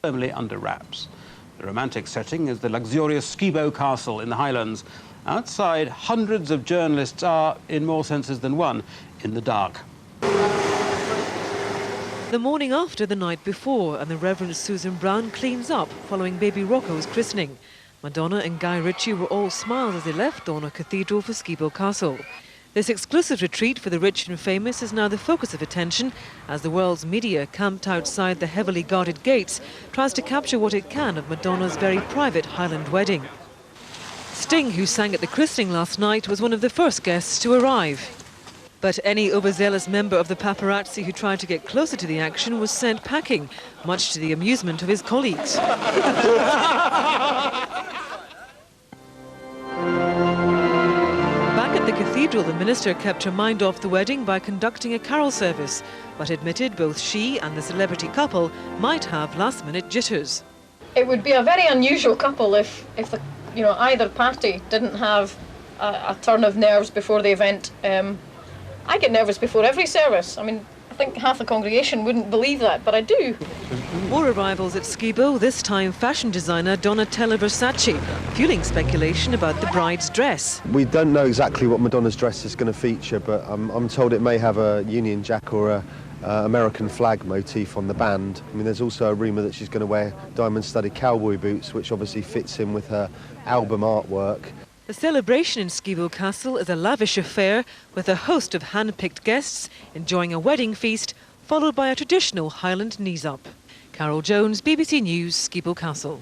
firmly under wraps. The romantic setting is the luxurious Skibo Castle in the Highlands. Outside, hundreds of journalists are, in more senses than one, in the dark. The morning after the night before, and the Reverend Susan Brown cleans up following baby Rocco's christening. Madonna and Guy Ritchie were all smiles as they left Dornoch Cathedral for Skibo Castle. This exclusive retreat for the rich and famous is now the focus of attention as the world's media, camped outside the heavily guarded gates, tries to capture what it can of Madonna's very private Highland wedding. Sting, who sang at the christening last night, was one of the first guests to arrive. But any overzealous member of the paparazzi who tried to get closer to the action was sent packing, much to the amusement of his colleagues. Back at the cathedral, the minister kept her mind off the wedding by conducting a carol service, but admitted both she and the celebrity couple might have last-minute jitters. It would be a very unusual couple if either party didn't have a turn of nerves before the event. I get nervous before every service. I mean, I think half the congregation wouldn't believe that, but I do. More arrivals at Skibo, this time fashion designer Donatella Versace, fueling speculation about the bride's dress. We don't know exactly what Madonna's dress is going to feature, but I'm told it may have a Union Jack or a American flag motif on the band. I mean, there's also a rumour that she's going to wear diamond-studded cowboy boots, which obviously fits in with her album artwork. The celebration in Skibo Castle is a lavish affair with a host of hand-picked guests enjoying a wedding feast, followed by a traditional Highland knees-up. Carol Jones, BBC News, Skibo Castle.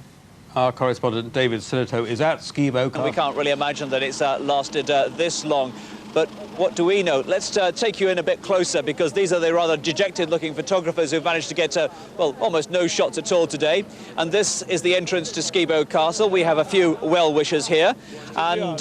Our correspondent David Silito is at Skibo Castle. We can't really imagine that it's lasted this long. But what do we know? Let's take you in a bit closer, because these are the rather dejected-looking photographers who've managed to get, well, almost no shots at all today. And this is the entrance to Skibo Castle. We have a few well-wishers here. And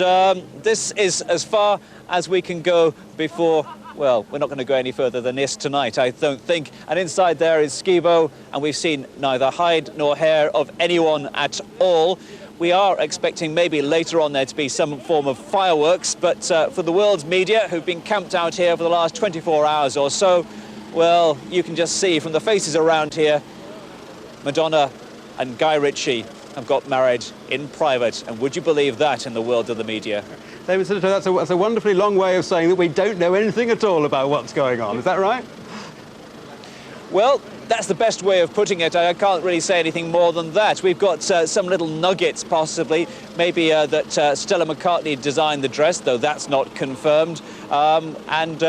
this is as far as we can go before, well, we're not going to go any further than this tonight, I don't think. And inside there is Skibo, and we've seen neither hide nor hair of anyone at all. We are expecting maybe later on there to be some form of fireworks, but for the world's media, who've been camped out here for the last 24 hours or so, well, you can just see from the faces around here, Madonna and Guy Ritchie have got married in private. And would you believe that in the world of the media? David Silito, that's a wonderfully long way of saying that we don't know anything at all about what's going on. Is that right? Well, that's the best way of putting it. I can't really say anything more than that. We've got some little nuggets, possibly. Maybe that Stella McCartney designed the dress, though that's not confirmed. And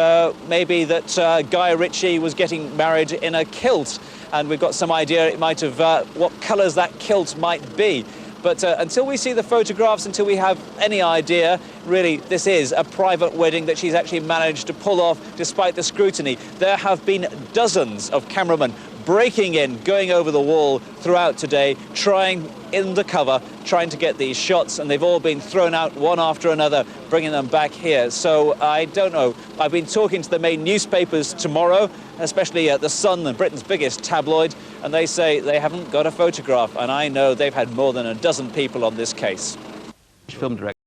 maybe that Guy Ritchie was getting married in a kilt. And we've got some idea it might have what colours that kilt might be. But until we see the photographs, until we have any idea, really, this is a private wedding that she's actually managed to pull off despite the scrutiny. There have been dozens of cameramen breaking in, going over the wall throughout today, trying to get these shots, and they've all been thrown out one after another, bringing them back here. So I don't know. I've been talking to the main newspapers tomorrow, especially The Sun, and Britain's biggest tabloid, and they say they haven't got a photograph, and I know they've had more than a dozen people on this case. Film director